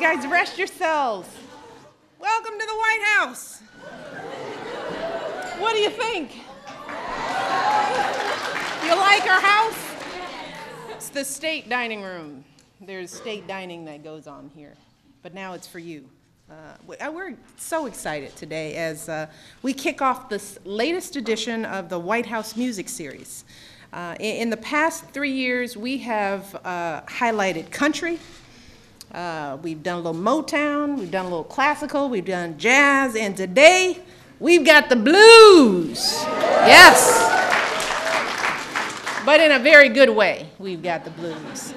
guys rest yourselves. Welcome to the White House. What do you think? You like our house? It's the state dining room. There's state dining that goes on here, but now it's for you. We're so excited today as we kick off this latest edition of the White House Music Series. In the past 3 years, we have highlighted country. We've done a little Motown, we've done a little classical, we've done jazz, and today we've got the blues. Yes. But in a very good way, we've got the blues.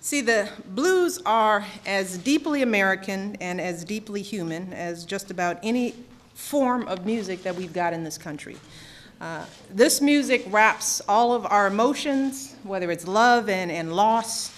See, the blues are as deeply American and as deeply human as just about any form of music that we've got in this country. This music wraps all of our emotions, whether it's love and loss,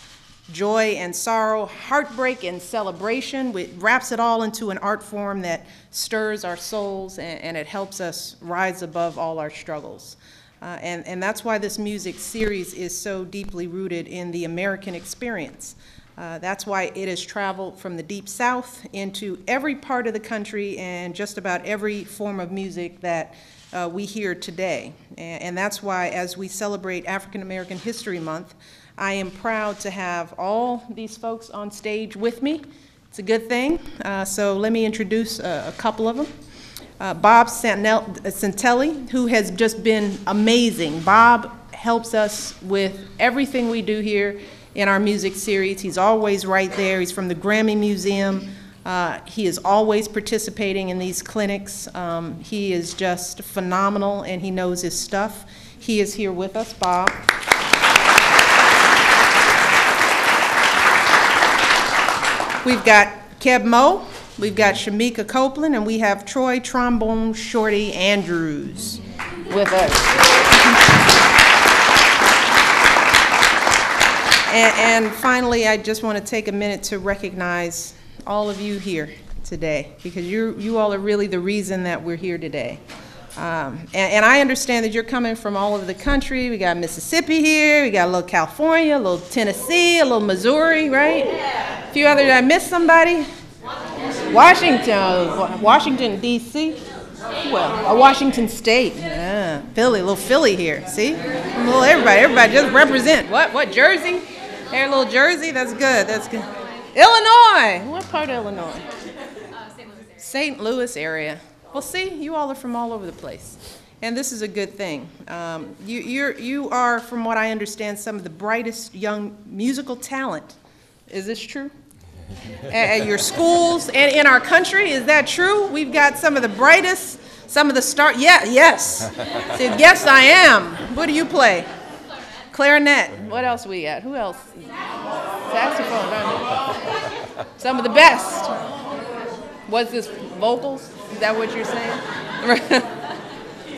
joy and sorrow, heartbreak and celebration. It wraps it all into an art form that stirs our souls and it helps us rise above all our struggles. And that's why this music series is so deeply rooted in the American experience. That's why it has traveled from the Deep South into every part of the country and just about every form of music that we hear today. And that's why, as we celebrate African American History Month, I am proud to have all these folks on stage with me. It's a good thing. So let me introduce a couple of them. Bob Santelli, who has just been amazing. Bob helps us with everything we do here in our music series. He's always right there. He's from the Grammy Museum. He is always participating in these clinics. He is just phenomenal, and he knows his stuff. He is here with us, Bob. We've got Keb Mo. We've got Shemekia Copeland, and we have Troy Trombone Shorty Andrews with us. And finally, I just want to take a minute to recognize all of you here today, because you all are really the reason that we're here today. And I understand that you're coming from all over the country. We got Mississippi here, we got a little California, a little Tennessee, a little Missouri, right? A few others. Did I miss somebody? Washington, D.C. Well, Washington State. Yeah, Philly, a little Philly here. See, a little everybody just represent. What Jersey? There, a little Jersey. That's good. That's good. Illinois. What part of Illinois? St. Louis area. Well, see, you all are from all over the place, and this is a good thing. You are, from what I understand, some of the brightest young musical talent. Is this true? At your schools and in our country, is that true? We've got some of the brightest, some of the stars. Yeah, yes. So, yes, I am. What do you play? Clarinet. What else we got? Who else? Saxophone. Some of the best. Was this vocals? Is that what you're saying?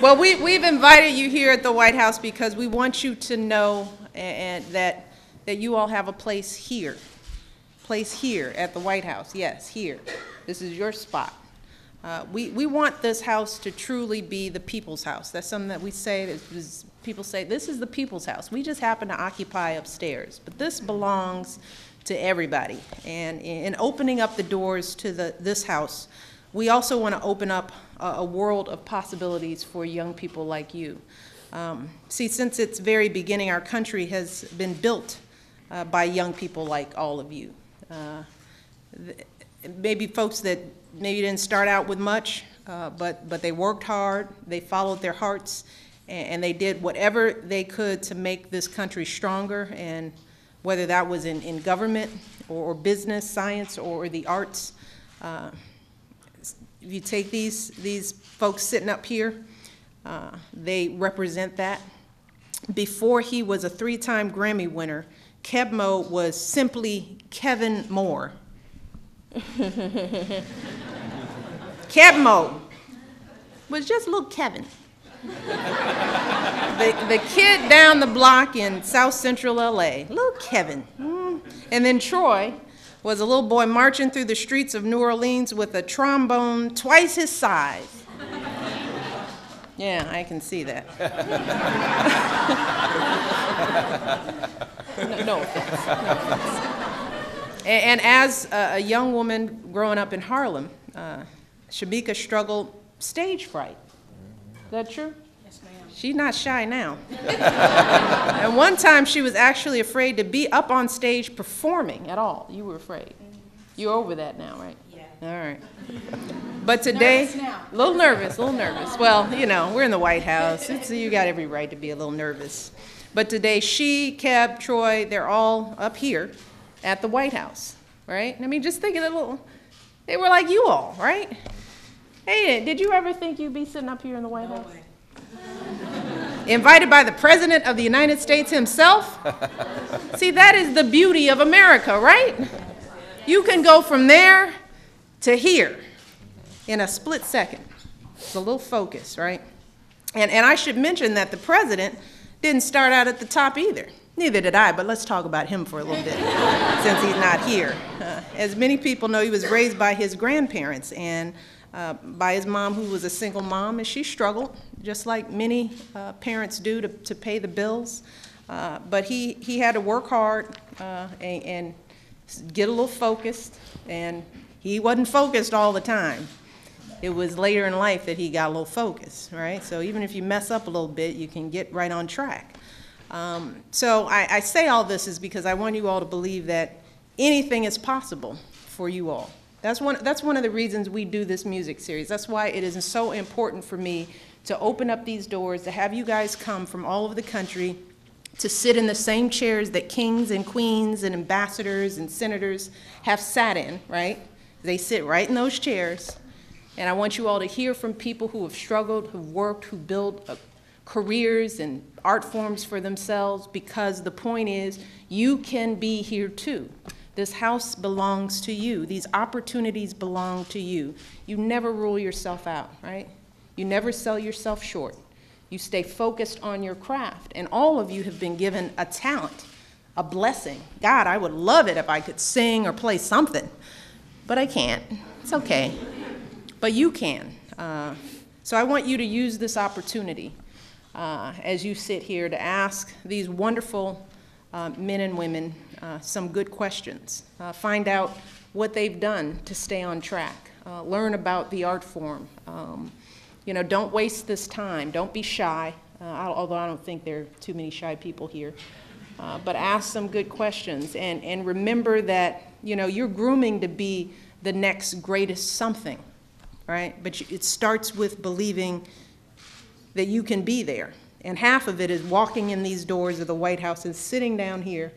Well, we've invited you here at the White House because we want you to know and that you all have a place here. Place here at the White House. Yes, here. This is your spot. We want this house to truly be the people's house. That's something that we say. People say, this is the people's house. We just happen to occupy upstairs. But this belongs to everybody. And in opening up the doors to this house, we also want to open up a world of possibilities for young people like you. See, since its very beginning, our country has been built by young people like all of you. Maybe folks that maybe didn't start out with much, but they worked hard, they followed their hearts, and they did whatever they could to make this country stronger, and whether that was in government or business, science, or the arts. If you take these folks sitting up here, they represent that. Before he was a 3-time Grammy winner, Keb Mo was simply Kevin Moore. Keb Mo was just little Kevin. The kid down the block in South Central LA, little Kevin. And then Troy was a little boy marching through the streets of New Orleans with a trombone twice his size. Yeah, I can see that. No offense. And as a young woman growing up in Harlem, Shemekia struggled stage fright. Is that true? Yes, ma'am. She's not shy now. And one time she was actually afraid to be up on stage performing at all. You were afraid. You're over that now, right? Yeah. All right. But today, Nervous now. a little nervous. Well, you know, we're in the White House. You got every right to be a little nervous. But today, she, Keb, Troy, they're all up here at the White House, right? I mean, just think of they were like you all, right? Hey, did you ever think you'd be sitting up here in the White House? way. Invited by the President of the United States himself? See, that is the beauty of America, right? You can go from there to here in a split second. It's a little focus, right? And I should mention that the President didn't start out at the top either. Neither did I, but let's talk about him for a little bit since he's not here. As many people know, he was raised by his grandparents and by his mom, who was a single mom, and she struggled, just like many parents do, to pay the bills. But he had to work hard and get a little focused, and he wasn't focused all the time. It was later in life that he got a little focused, right? So even if you mess up a little bit, you can get right on track. So I say all this is because I want you all to believe that anything is possible for you all. That's one of the reasons we do this music series. That's why it is so important for me to open up these doors, to have you guys come from all over the country, to sit in the same chairs that kings and queens and ambassadors and senators have sat in, right? They sit right in those chairs. And I want you all to hear from people who have struggled, who've worked, who built careers and art forms for themselves, because the point is you can be here too. This house belongs to you. These opportunities belong to you. You never rule yourself out, right? You never sell yourself short. You stay focused on your craft. And all of you have been given a talent, a blessing. God, I would love it if I could sing or play something, but I can't. It's okay. But you can. So I want you to use this opportunity as you sit here to ask these wonderful men and women some good questions. Find out what they've done to stay on track. Learn about the art form. You know, don't waste this time. Don't be shy, although I don't think there are too many shy people here. But ask some good questions. And remember that, you know, you're grooming to be the next greatest something, right? But it starts with believing that you can be there. And half of it is walking in these doors of the White House and sitting down here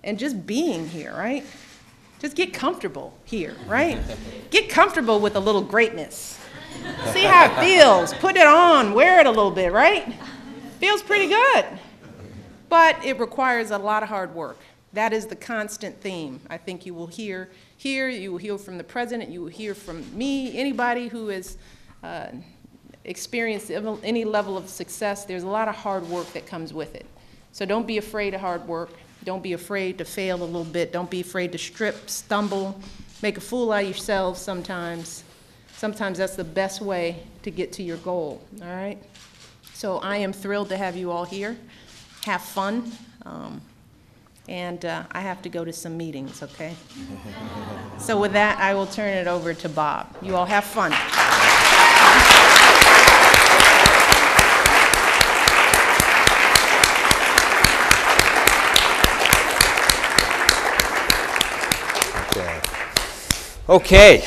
and just being here, right? Just get comfortable here, right? Get comfortable with a little greatness. See how it feels. Put it on. Wear it a little bit, right? Feels pretty good. But it requires a lot of hard work. That is the constant theme. I think you will hear here, you will hear from the President, you will hear from me, anybody who has experienced any level of success. There's a lot of hard work that comes with it. So don't be afraid of hard work. Don't be afraid to fail a little bit. Don't be afraid to strip, stumble, make a fool out of yourselves sometimes. Sometimes that's the best way to get to your goal, all right? So I am thrilled to have you all here. Have fun. And I have to go to some meetings, okay? So with that, I will turn it over to Bob. You all have fun. Okay,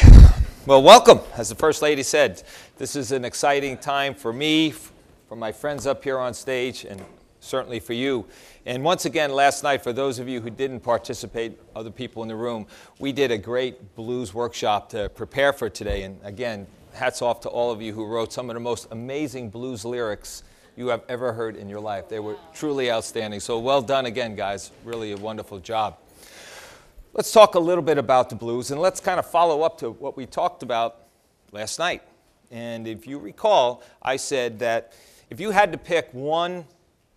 well, welcome. As the First Lady said, this is an exciting time for me, for my friends up here on stage, and certainly for you. And once again, last night, for those of you who didn't participate, other people in the room, we did a great blues workshop to prepare for today. And again, hats off to all of you who wrote some of the most amazing blues lyrics you have ever heard in your life. They were truly outstanding. So well done again, guys. Really a wonderful job. Let's talk a little bit about the blues, and let's kind of follow up to what we talked about last night. And if you recall, I said that if you had to pick one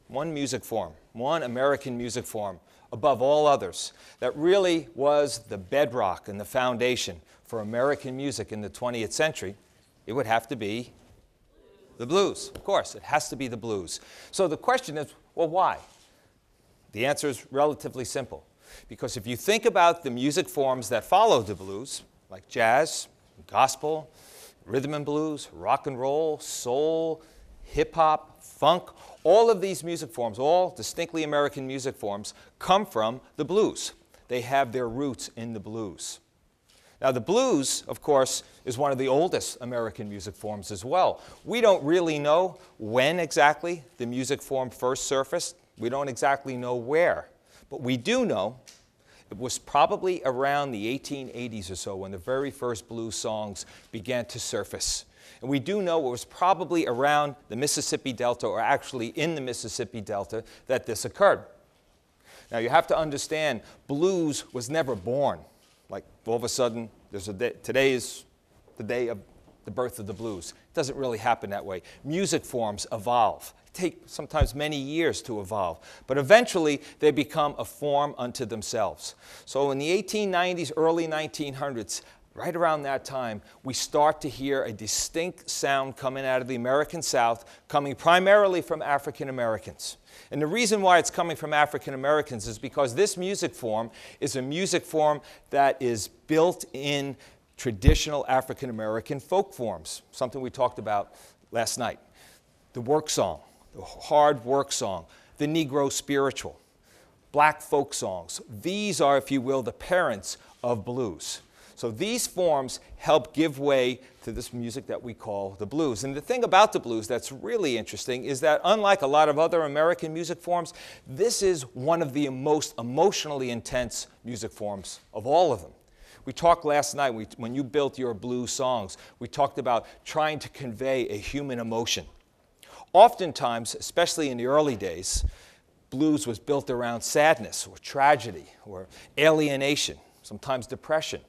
music form, one American music form above all others, that really was the bedrock and the foundation for American music in the 20th century, it would have to be the blues. Of course, it has to be the blues. So the question is, well, why? The answer is relatively simple. Because if you think about the music forms that follow the blues, like jazz, gospel, rhythm and blues, rock and roll, soul, hip-hop, funk, all of these music forms, all distinctly American music forms, come from the blues. They have their roots in the blues. Now, the blues, of course, is one of the oldest American music forms as well. We don't really know when exactly the music form first surfaced. We don't exactly know where. But we do know it was probably around the 1880s or so when the very first blues songs began to surface. And we do know it was probably around the Mississippi Delta, or actually in the Mississippi Delta, that this occurred. Now, you have to understand, blues was never born. Like, all of a sudden, today is the day of the birth of the blues. It doesn't really happen that way. Music forms evolve. Take sometimes many years to evolve. But eventually, they become a form unto themselves. So in the 1890s, early 1900s, right around that time, we start to hear a distinct sound coming out of the American South, coming primarily from African Americans. And the reason why it's coming from African Americans is because this music form is a music form that is built in traditional African American folk forms, something we talked about last night. The work song, the hard work song, the Negro spiritual, black folk songs. These are, if you will, the parents of blues. So these forms help give way to this music that we call the blues. And the thing about the blues that's really interesting is that unlike a lot of other American music forms, this is one of the most emotionally intense music forms of all of them. We talked last night, when you built your blues songs, we talked about trying to convey a human emotion. Oftentimes, especially in the early days, blues was built around sadness or tragedy or alienation, sometimes depression.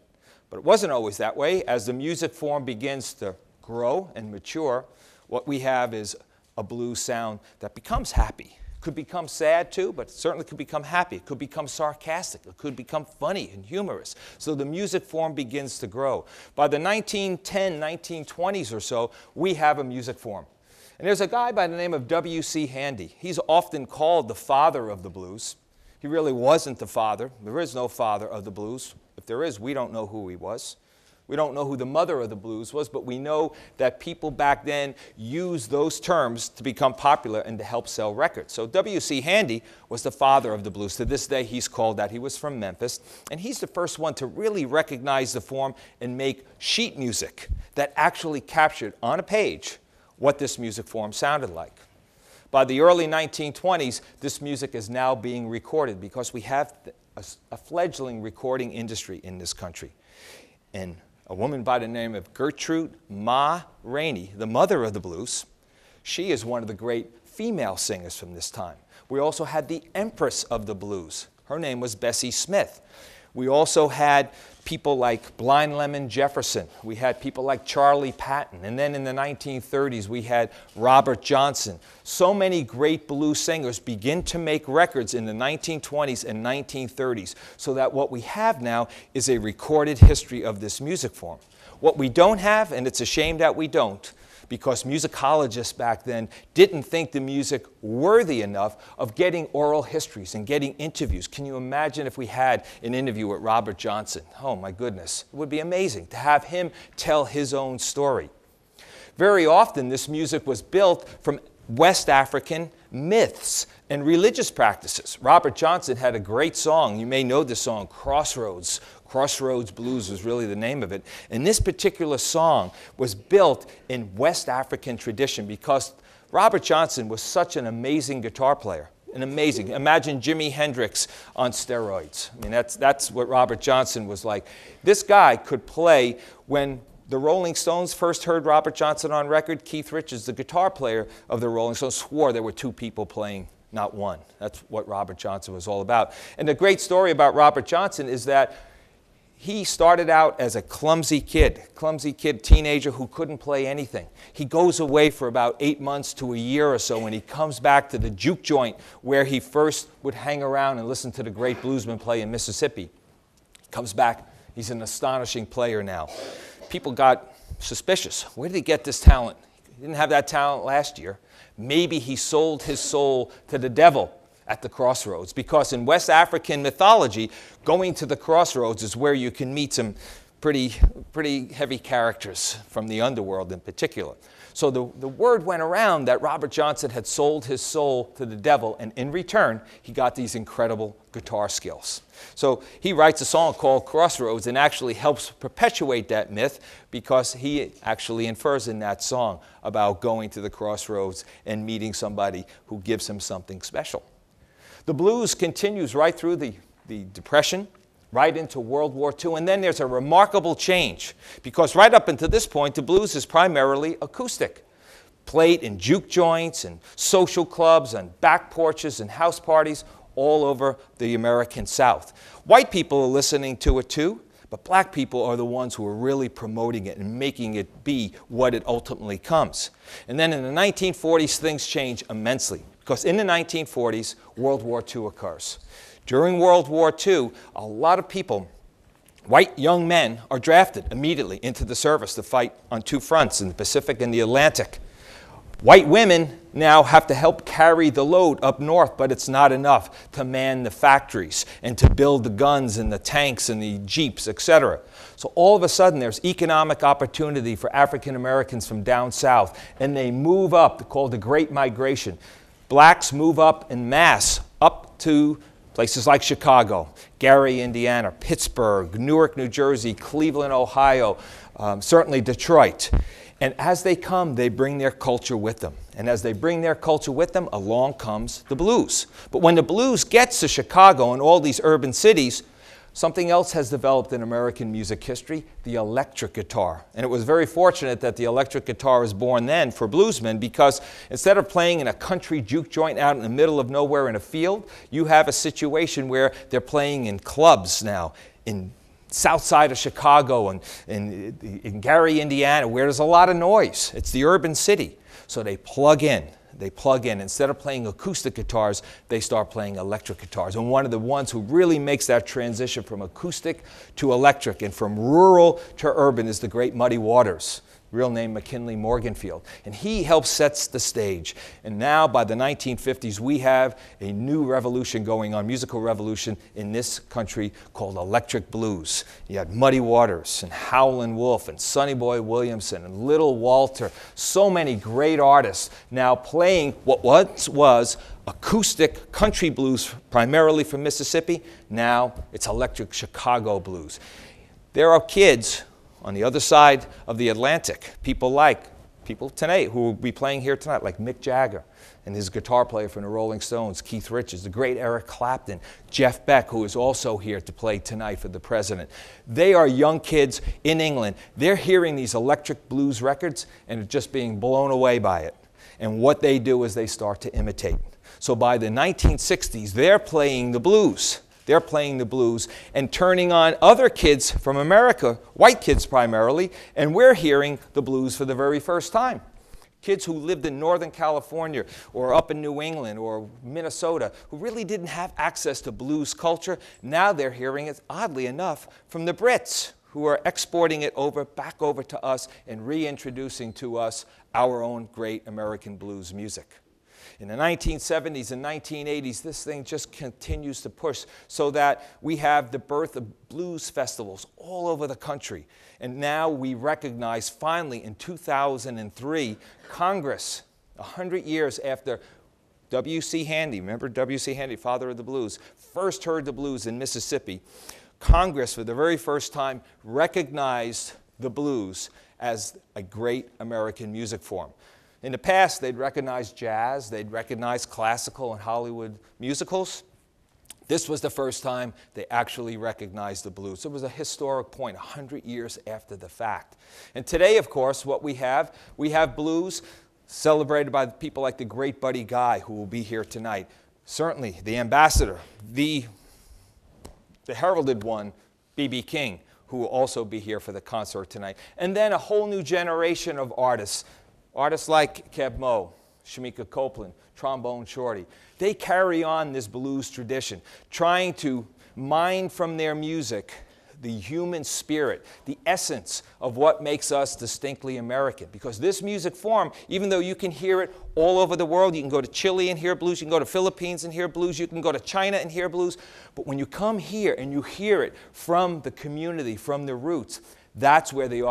But it wasn't always that way. As the music form begins to grow and mature, what we have is a blues sound that becomes happy. It could become sad too, but it certainly could become happy. It could become sarcastic. It could become funny and humorous. So the music form begins to grow. By the 1910, 1920s or so, we have a music form. And there's a guy by the name of W.C. Handy. He's often called the father of the blues. He really wasn't the father. There is no father of the blues. If there is, we don't know who he was. We don't know who the mother of the blues was, but we know that people back then used those terms to become popular and to help sell records. So W.C. Handy was the father of the blues. To this day, he's called that. He was from Memphis, and he's the first one to really recognize the form and make sheet music that actually captured on a page what this music form sounded like. By the early 1920s, this music is now being recorded because we have a fledgling recording industry in this country. And a woman by the name of Gertrude Ma Rainey, the mother of the blues, she is one of the great female singers from this time. We also had the empress of the blues. Her name was Bessie Smith. We also had people like Blind Lemon Jefferson. We had people like Charlie Patton. And then in the 1930s, we had Robert Johnson. So many great blues singers begin to make records in the 1920s and 1930s, so that what we have now is a recorded history of this music form. What we don't have, and it's a shame that we don't, because musicologists back then didn't think the music worthy enough of getting oral histories and getting interviews. Can you imagine if we had an interview with Robert Johnson? Oh my goodness, it would be amazing to have him tell his own story. Very often this music was built from West African myths and religious practices. Robert Johnson had a great song. You may know this song, Crossroads. Crossroads Blues was really the name of it. And this particular song was built in West African tradition because Robert Johnson was such an amazing guitar player. Imagine Jimi Hendrix on steroids. I mean, that's what Robert Johnson was like. This guy could play. When the Rolling Stones first heard Robert Johnson on record, Keith Richards, the guitar player of the Rolling Stones, swore there were two people playing, not one. That's what Robert Johnson was all about. And the great story about Robert Johnson is that he started out as a clumsy kid, teenager who couldn't play anything. He goes away for about 8 months to a year or so, and he comes back to the juke joint where he first would hang around and listen to the great bluesmen play in Mississippi. Comes back, he's an astonishing player now. People got suspicious. Where did he get this talent? He didn't have that talent last year. Maybe he sold his soul to the devil at the crossroads, because in West African mythology, going to the crossroads is where you can meet some pretty heavy characters from the underworld in particular. So the word went around that Robert Johnson had sold his soul to the devil, and in return, he got these incredible guitar skills. So he writes a song called Crossroads and actually helps perpetuate that myth, because he actually infers in that song about going to the crossroads and meeting somebody who gives him something special. The blues continues right through the Depression, right into World War II, and then there's a remarkable change, because right up until this point, the blues is primarily acoustic, played in juke joints and social clubs and back porches and house parties all over the American South. White people are listening to it too, but black people are the ones who are really promoting it and making it be what it ultimately comes. And then in the 1940s, things change immensely, because in the 1940s, World War II occurs. During World War II, a lot of people, white young men, are drafted immediately into the service to fight on two fronts, in the Pacific and the Atlantic. White women now have to help carry the load up north, but it's not enough to man the factories and to build the guns and the tanks and the jeeps, etc. So all of a sudden, there's economic opportunity for African Americans from down south, and they move up, called the Great Migration. Blacks move up en masse up to places like Chicago, Gary, Indiana, Pittsburgh, Newark, New Jersey, Cleveland, Ohio, certainly Detroit. And as they come, they bring their culture with them. And as they bring their culture with them, along comes the blues. But when the blues gets to Chicago and all these urban cities, something else has developed in American music history, the electric guitar. And it was very fortunate that the electric guitar was born then for bluesmen, because instead of playing in a country juke joint out in the middle of nowhere in a field, you have a situation where they're playing in clubs now, in south side of Chicago and in Gary, Indiana, where there's a lot of noise. It's the urban city. So they plug in. Instead of playing acoustic guitars, they start playing electric guitars. And one of the ones who really makes that transition from acoustic to electric and from rural to urban is the great Muddy Waters, real name McKinley Morganfield. And he helps sets the stage. And now by the 1950s, we have a new revolution going on, musical revolution in this country called electric blues. You had Muddy Waters and Howlin' Wolf and Sonny Boy Williamson and Little Walter, so many great artists now playing what once was acoustic country blues, primarily from Mississippi. Now it's electric Chicago blues. There are kids on the other side of the Atlantic, people today who will be playing here tonight, like Mick Jagger and his guitar player from the Rolling Stones, Keith Richards, the great Eric Clapton, Jeff Beck, who is also here to play tonight for the president. They are young kids in England. They're hearing these electric blues records and are just being blown away by it. And what they do is they start to imitate. So by the 1960s, they're playing the blues. They're playing the blues and turning on other kids from America, white kids primarily, and we're hearing the blues for the very first time. Kids who lived in Northern California or up in New England or Minnesota who really didn't have access to blues culture, now they're hearing it, oddly enough, from the Brits, who are exporting it back over to us and reintroducing to us our own great American blues music. In the 1970s and 1980s, this thing just continues to push, so that we have the birth of blues festivals all over the country. And now we recognize, finally, in 2003, Congress, 100 years after W.C. Handy, remember W.C. Handy, father of the blues, first heard the blues in Mississippi, Congress, for the very first time, recognized the blues as a great American music form. In the past, they'd recognize jazz, they'd recognize classical and Hollywood musicals. This was the first time they actually recognized the blues. It was a historic point, 100 years after the fact. And today, of course, what we have blues celebrated by people like the great Buddy Guy, who will be here tonight. Certainly, the ambassador, the heralded one, B.B. King, who will also be here for the concert tonight. And then a whole new generation of artists. Artists like Keb Mo, Shemekia Copeland, Trombone Shorty, they carry on this blues tradition, trying to mine from their music the human spirit, the essence of what makes us distinctly American. Because this music form, even though you can hear it all over the world, you can go to Chile and hear blues, you can go to Philippines and hear blues, you can go to China and hear blues, but when you come here and you hear it from the community, from the roots, that's where the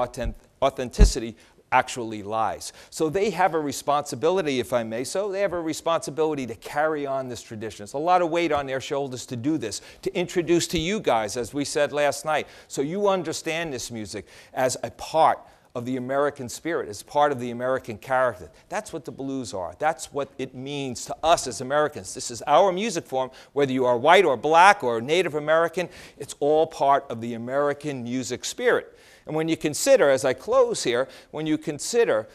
authenticity actually lies. So they have a responsibility, if I may so, they have a responsibility to carry on this tradition. It's a lot of weight on their shoulders to do this, to introduce to you guys, as we said last night, so you understand this music as a part of the American spirit, as part of the American character. That's what the blues are. That's what it means to us as Americans. This is our music form, whether you are white or black or Native American, it's all part of the American music spirit. And when you consider, as I close here, when you consider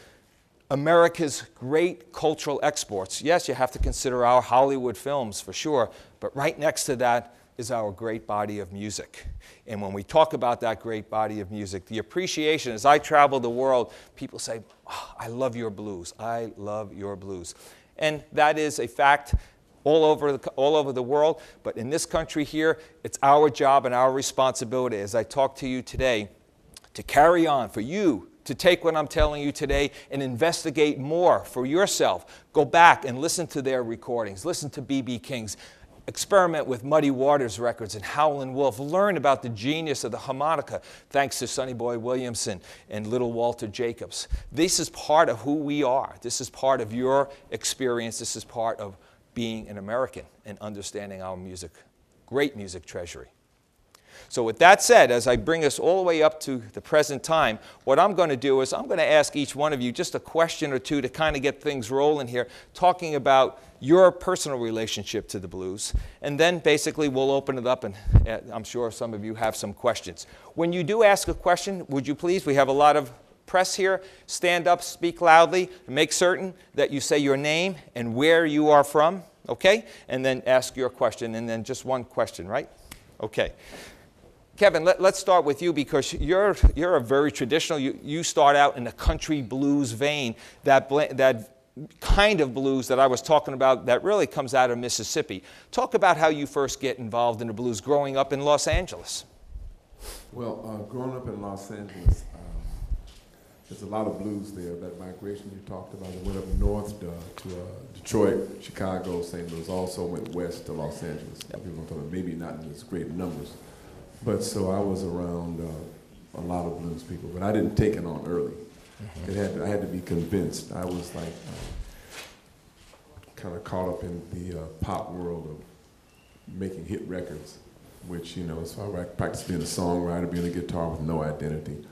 America's great cultural exports, yes, you have to consider our Hollywood films for sure, but right next to that is our great body of music. And when we talk about that great body of music, the appreciation, as I travel the world, people say, oh, I love your blues. I love your blues. And that is a fact all over the world, but in this country here, it's our job and our responsibility, as I talk to you today, to carry on, for you to take what I'm telling you today and investigate more for yourself. Go back and listen to their recordings. Listen to B.B. King's. Experiment with Muddy Waters records and Howlin' Wolf. Learn about the genius of the harmonica, thanks to Sonny Boy Williamson and Little Walter Jacobs. This is part of who we are. This is part of your experience. This is part of being an American and understanding our music, great music treasury. So with that said, as I bring us all the way up to the present time, what I'm going to do is I'm going to ask each one of you just a question or two to kind of get things rolling here, talking about your personal relationship to the blues. And then basically we'll open it up, and I'm sure some of you have some questions. When you do ask a question, would you please, we have a lot of press here, stand up, speak loudly, and make certain that you say your name and where you are from, okay? And then ask your question, and then just one question, right? Okay. Kevin, let's start with you, because you're a very traditional, you start out in a country blues vein, that kind of blues that I was talking about that really comes out of Mississippi. Talk about how you first get involved in the blues growing up in Los Angeles. Well, growing up in Los Angeles, there's a lot of blues there. That migration you talked about, it went up north to Detroit, Chicago, St. Louis, also went west to Los Angeles. Yep. People are talking maybe not in as great numbers. But so I was around a lot of blues people, but I didn't take it on early. Mm-hmm. I had to be convinced. I was like kind of caught up in the pop world of making hit records, which, you know, so I practiced being a songwriter, being a guitar with no identity.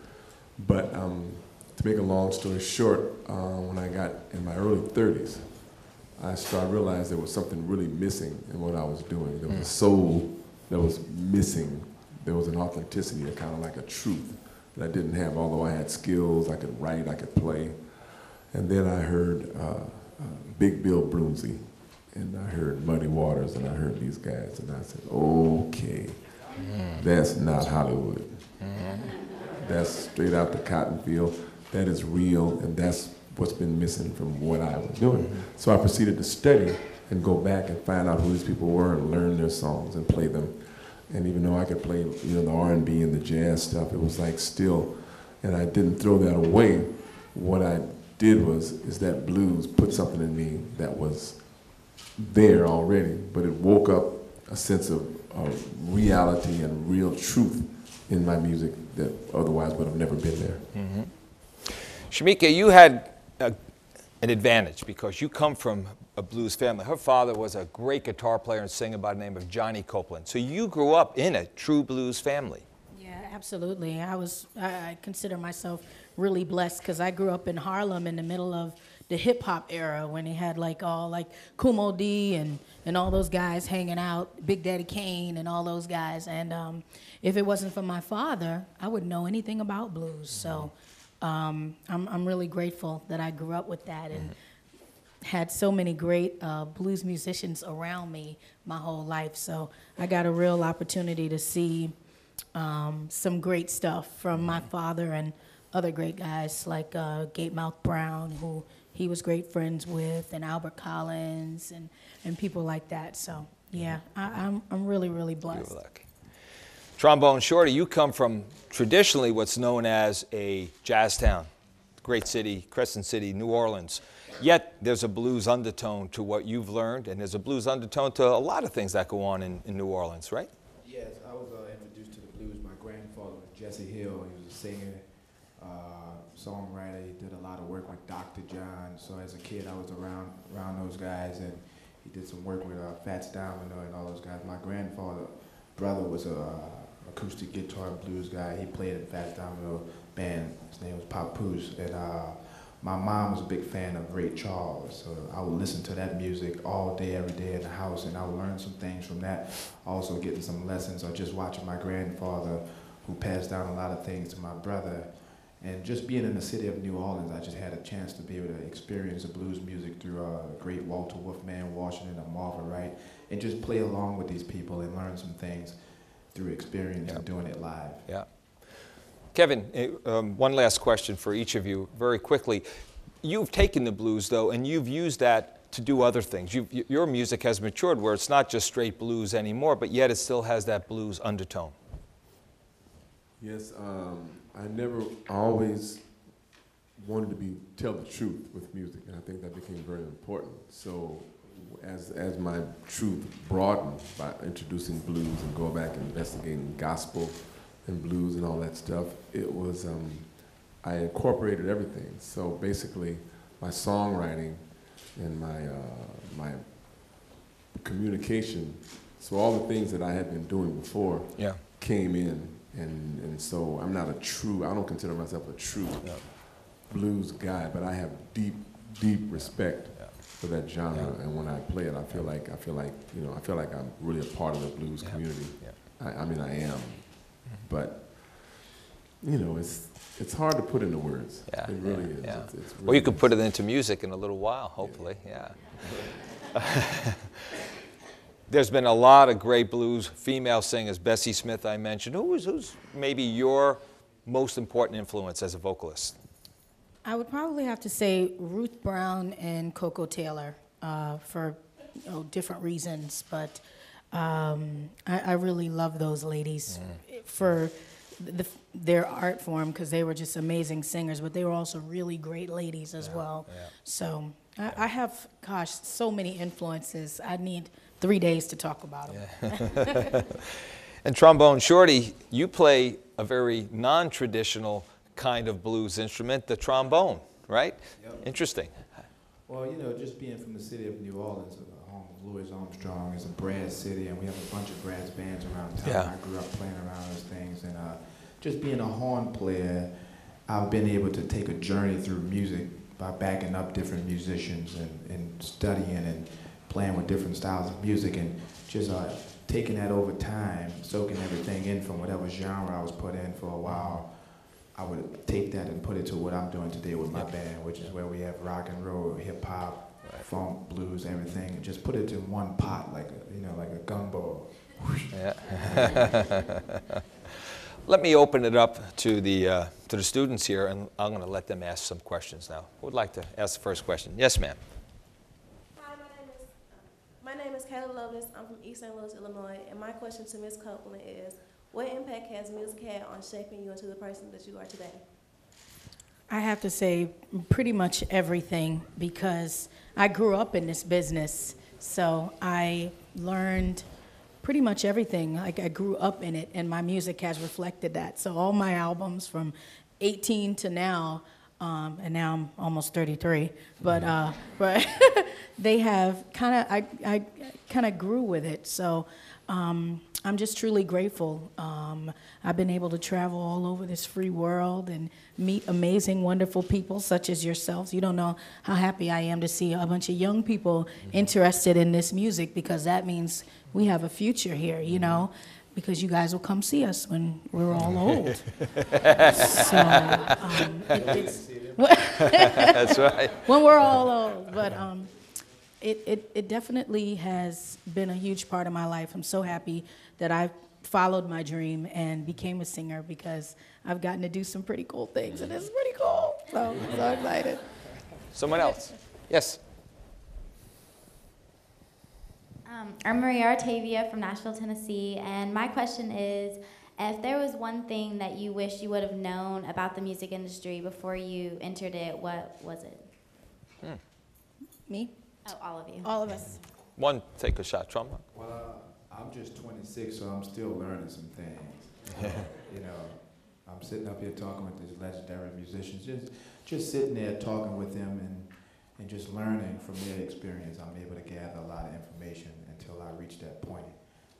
But to make a long story short, when I got in my early 30s, I realized there was something really missing in what I was doing. There was a soul that was missing. There was an authenticity, kind of like a truth that I didn't have, although I had skills, I could write, I could play. And then I heard Big Bill Broomsey, and I heard Muddy Waters, and I heard these guys, and I said, okay, that's not Hollywood. That's straight out the cotton field. That is real, and that's what's been missing from what I was doing. So I proceeded to study and go back and find out who these people were and learn their songs and play them. And even though I could play, you know, the R&B and the jazz stuff, it was like still, and I didn't throw that away. What I did is that blues put something in me that was there already, but it woke up a sense of reality and real truth in my music that otherwise would have never been there. Mm-hmm. Shemekia, you had an advantage because you come from a blues family. Her father was a great guitar player and singer by the name of Johnny Copeland. So you grew up in a true blues family. Yeah, absolutely. I consider myself really blessed because I grew up in Harlem in the middle of the hip hop era when they had like Kumo D and all those guys hanging out, Big Daddy Kane and all those guys. And if it wasn't for my father, I wouldn't know anything about blues. So I'm really grateful that I grew up with that and had so many great blues musicians around me my whole life. So I got a real opportunity to see some great stuff from my father and other great guys like Keb Mo Brown, who he was great friends with, and Albert Collins and people like that. So yeah, I'm really, really blessed. Trombone Shorty, you come from traditionally what's known as a jazz town, great city, Crescent City, New Orleans. Yet there's a blues undertone to what you've learned, and there's a blues undertone to a lot of things that go on in New Orleans, right? Yes, I was introduced to the blues. My grandfather was Jesse Hill. He was a singer, songwriter. He did a lot of work with Dr. John. So as a kid, I was around those guys, and he did some work with Fats Domino and all those guys. My grandfather, brother, was a acoustic guitar blues guy. He played in Fats Domino band. His name was Papoose, and my mom was a big fan of Ray Charles, so I would listen to that music all day, every day in the house, and I would learn some things from that. Also getting some lessons, or just watching my grandfather, who passed down a lot of things to my brother. And just being in the city of New Orleans, I just had a chance to be able to experience the blues music through the great Walter Wolfman Washington and Marvin Wright, and just play along with these people and learn some things through experience and doing it live. Yeah. Kevin, one last question for each of you, very quickly. You've taken the blues, though, and you've used that to do other things. Your music has matured where it's not just straight blues anymore, but yet it still has that blues undertone. Yes, I always wanted to tell the truth with music, and I think that became very important. So as my truth broadened by introducing blues and going back and investigating gospel and blues and all that stuff, it was, I incorporated everything. So basically, my songwriting and my communication, so all the things that I had been doing before came in, and so I'm not I don't consider myself a true blues guy, but I have deep respect for that genre, and when I play it, I feel like I'm really a part of the blues community. I mean, I am. But, it's hard to put into words. It really is. Yeah. It's really Well, you could put it into music in a little while, hopefully. There's been a lot of great blues female singers. Bessie Smith, I mentioned. Who's maybe your most important influence as a vocalist? I would probably have to say Ruth Brown and Coco Taylor for different reasons, but I really love those ladies for their art form, because they were just amazing singers, but they were also really great ladies as well. So I have, gosh, so many influences. I need 3 days to talk about them. And Trombone Shorty, you play a very non-traditional kind of blues instrument, the trombone, right? Interesting. Well, just being from the city of New Orleans, home of Louis Armstrong, is a brass city, and we have a bunch of brass bands around town. I grew up playing around those things, and just being a horn player, I've been able to take a journey through music by backing up different musicians and studying and playing with different styles of music, and just taking that over time, soaking everything in from whatever genre I was put in for a while. I would take that and put it to what I'm doing today with my band, which is where we have rock and roll, hip hop, funk, blues, everything, and just put it in one pot like a gumbo. Let me open it up to the students here, and I'm going to let them ask some questions now. Who would like to ask the first question? Yes, ma'am. Hi, my name is Kayla Loveless. I'm from East St. Louis, Illinois, and my question to Ms. Copeland is, what impact has music had on shaping you into the person that you are today? I have to say pretty much everything, because I grew up in this business, so I learned pretty much everything. Like, I grew up in it, and my music has reflected that. So all my albums from 18 to now, and now I'm almost 33, but they have I kind of grew with it. So I'm just truly grateful. I've been able to travel all over this free world and meet amazing, wonderful people such as yourselves. You don't know how happy I am to see a bunch of young people interested in this music, because that means we have a future here, because you guys will come see us when we're all old. So That's right. When we're all old. But it definitely has been a huge part of my life. I'm so happy that I followed my dream and became a singer, because I've gotten to do some pretty cool things, and it's pretty cool. So I'm so excited. Someone else? Yes. I'm Maria Artavia from Nashville, Tennessee, and my question is, If there was one thing that you wish you would have known about the music industry before you entered it, what was it? Me? Oh, all of you. All of us. One, take a shot. Trombone. Well, I'm just 26, so I'm still learning some things. You know, I'm sitting up here talking with these legendary musicians, just sitting there talking with them and just learning from their experience. I'm able to gather a lot of information until I reach that point.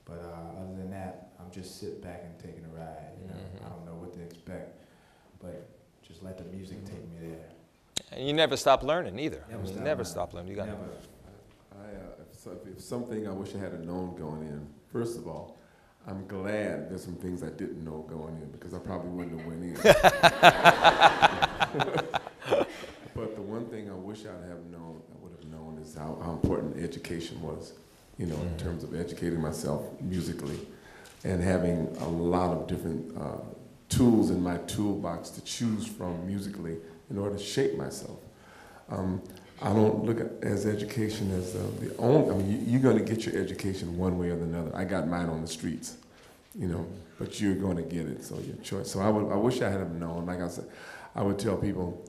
But other than that, I'm just sitting back and taking a ride. You know, I don't know what to expect, but just let the music take me there. And you never stop learning either. Never Stop learning. You got Never. If something I wish I had known going in, first of all, I'm glad there's some things I didn't know going in because I probably wouldn't have went in. But the one thing I wish I would have known is how important education was, you know, in terms of educating myself musically and having a lot of different tools in my toolbox to choose from musically in order to shape myself. I don't look at as education as the only, I mean, you're going to get your education one way or another. I got mine on the streets, you know, but you're going to get it, so your choice. So I wish I had have known. Like I said, I would tell people,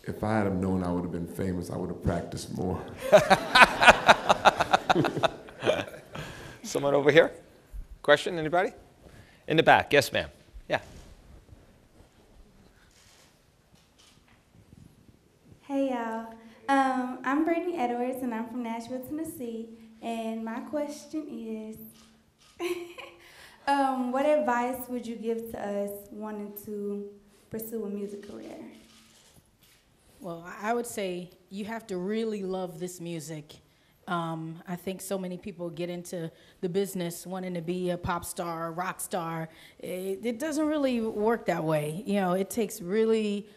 if I had have known I would have been famous, I would have practiced more. Someone over here? Question, anybody? In the back, yes ma'am. Yeah. Hey y'all, I'm Brittany Edwards and I'm from Nashville, Tennessee. And my question is, what advice would you give to us wanting to pursue a music career? Well, I would say you have to really love this music. I think so many people get into the business wanting to be a pop star, rock star. It doesn't really work that way. You know, it takes really,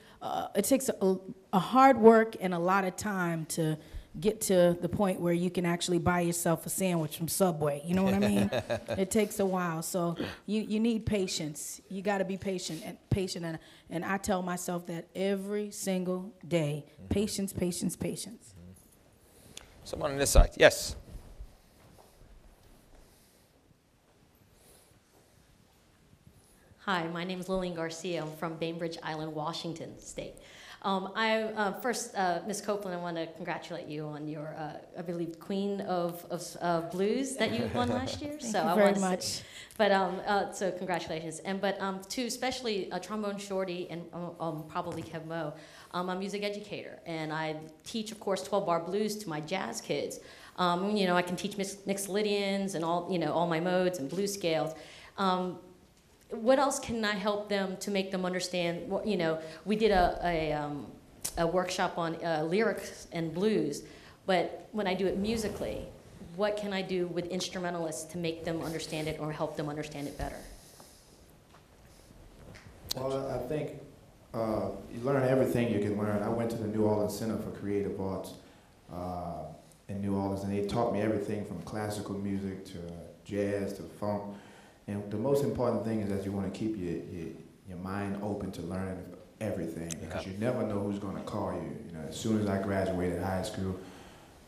it takes a hard work and a lot of time to get to the point where you can actually buy yourself a sandwich from Subway. You know what I mean? It takes a while. So you need patience. You got to be patient. And I tell myself that every single day. Patience, patience, patience. Someone on this side, yes. Hi, my name is Lillian Garcia. I'm from Bainbridge Island, Washington State. First, Ms. Copeland, I want to congratulate you on your, I believe, Queen of Blues that you won last year. Thank you very much. So congratulations. To especially Trombone Shorty and probably Keb Mo, I'm a music educator, and I teach, of course, 12-bar blues to my jazz kids. You know, I can teach mixed Lydians and all my modes and blues scales. What else can I help them to make them understand? You know, we did a workshop on lyrics and blues, but when I do it musically, what can I do with instrumentalists to make them understand it or help them understand it better? Well, I think you learn everything you can learn. I went to the New Orleans Center for Creative Arts in New Orleans, and they taught me everything from classical music to jazz to funk. And the most important thing is that you want to keep your mind open to learning everything, because you never know who's going to call you. You know, as soon as I graduated high school,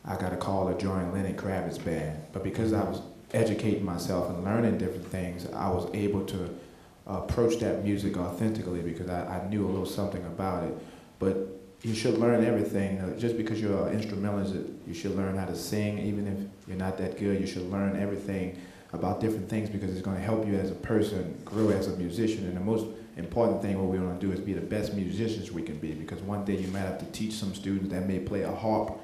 I got a call to join Lenny Kravitz's band. But because I was educating myself and learning different things, I was able to approach that music authentically because I knew a little something about it. But you should learn everything. You know, just because you're an instrumentalist, you should learn how to sing. Even if you're not that good, you should learn everything about different things because it's going to help you as a person grow as a musician. And the most important thing what we want to do is be the best musicians we can be, because one day you might have to teach some students that may play a harp,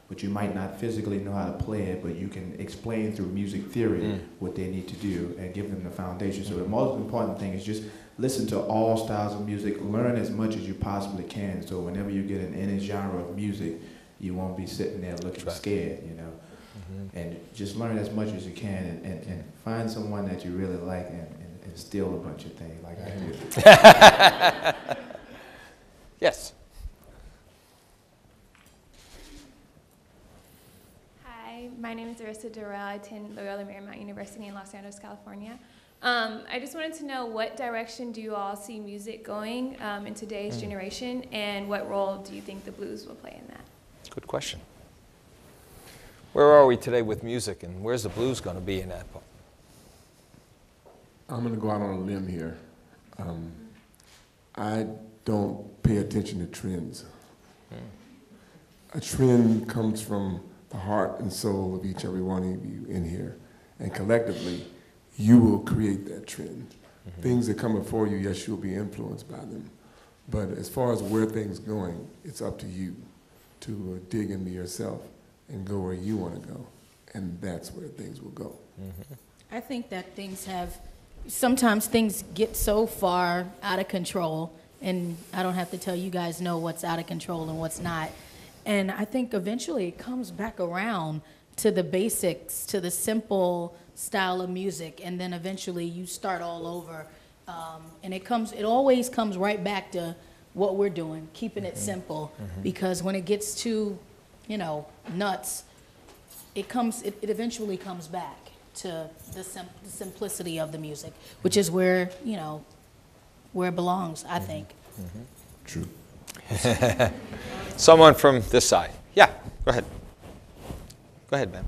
but you might not physically know how to play it, but you can explain through music theory what they need to do and give them the foundation. So the most important thing is just listen to all styles of music, learn as much as you possibly can, so whenever you get in any genre of music, you won't be sitting there looking scared, you know. And just learn as much as you can and find someone that you really like and steal a bunch of things like I do. Yes. Hi, my name is Arissa Durrell. I attend Loyola Marymount University in Los Angeles, California. I just wanted to know, what direction do you all see music going in today's generation, and what role do you think the blues will play in that? Good question. Where are we today with music, and where's the blues going to be in that? I'm going to go out on a limb here. I don't pay attention to trends. A trend comes from the heart and soul of each and every one of you in here. And collectively, you will create that trend. Things that come before you, yes, you'll be influenced by them. But as far as where things going, it's up to you to dig into yourself and go where you want to go. And that's where things will go. I think that sometimes things get so far out of control, and I don't have to tell you guys know what's out of control and what's not. And I think eventually it comes back around to the basics, to the simple style of music, and then eventually you start all over. And it always comes right back to what we're doing, keeping it simple, because when it gets too, nuts, it eventually comes back to the simplicity of the music, which is where it belongs, I think. True. Someone from this side. Yeah, go ahead. Go ahead, Ben.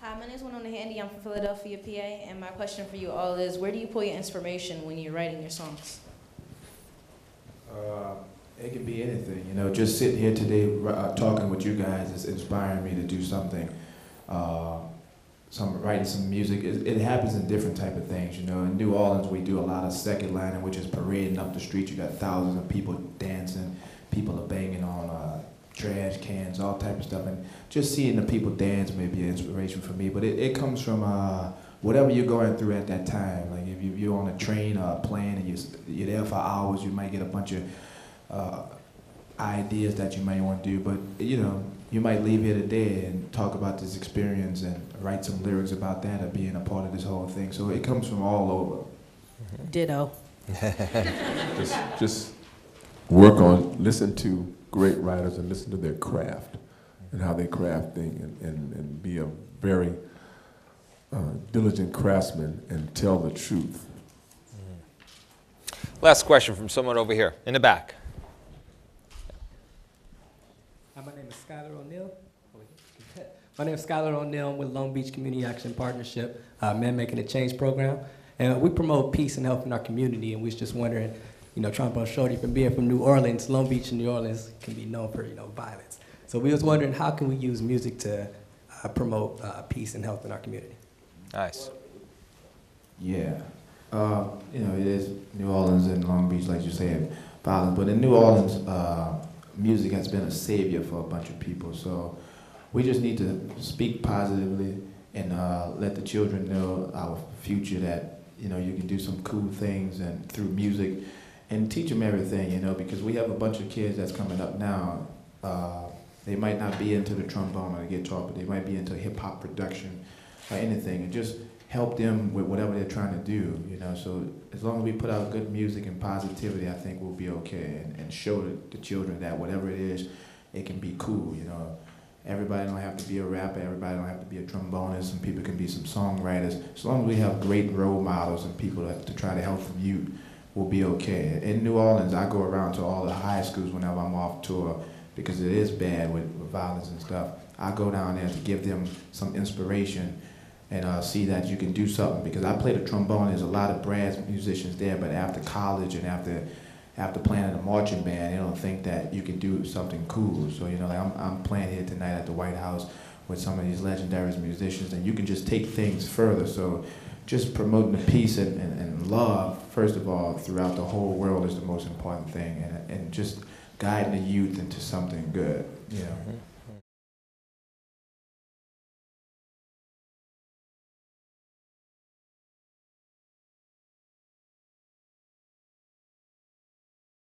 Hi, my name is Winona Handy. I'm from Philadelphia, PA, and my question for you all is, where do you pull your inspiration when you're writing your songs? It can be anything, just sitting here today talking with you guys is inspiring me to do something. Writing some music, it happens in different type of things, In New Orleans, we do a lot of second lining, which is parading up the street. You got thousands of people dancing, people are banging on trash cans, all type of stuff, and just seeing the people dance may be an inspiration for me. But it comes from whatever you're going through at that time. Like if you're on a train or a plane and you're there for hours, you might get a bunch of ideas that you might want to do. But you might leave here today and talk about this experience and write some lyrics about that or being a part of this whole thing. So it comes from all over. Ditto. Just work on, listen to great writers and listen to their craft and how they craft things and be a very diligent craftsman and tell the truth. Last question from someone over here in the back. Hi, my name is Skylar O'Neill. My name is Skylar O'Neill. I'm with Long Beach Community Action Partnership, Men Making a Change program. And we promote peace and health in our community, and we was just wondering, Trombone Shorty, from being from New Orleans, Long Beach and New Orleans can be known for, violence. So we was wondering, how can we use music to promote peace and health in our community? Nice. Yeah. It is New Orleans and Long Beach, like you said, violence. But in New Orleans, music has been a savior for a bunch of people. So we just need to speak positively and let the children know our future, that, you can do some cool things and through music, and teach them everything, because we have a bunch of kids that's coming up now. They might not be into the trombone or the guitar, but they might be into hip-hop production or anything, and just help them with whatever they're trying to do, So as long as we put out good music and positivity, I think we'll be okay, and show the children that whatever it is, it can be cool, Everybody don't have to be a rapper, everybody don't have to be a trombonist, and people can be some songwriters. As long as we have great role models and people to try to help from youth, we'll be okay. In New Orleans, I go around to all the high schools whenever I'm off tour, because it is bad with violence and stuff. I go down there to give them some inspiration and see that you can do something, because I play the trombone. There's a lot of brass musicians there, but after college and after playing in a marching band, they don't think that you can do something cool. So, I'm playing here tonight at the White House with some of these legendary musicians, and you can just take things further. So just promoting the peace and love, first of all, throughout the whole world is the most important thing, and just guiding the youth into something good,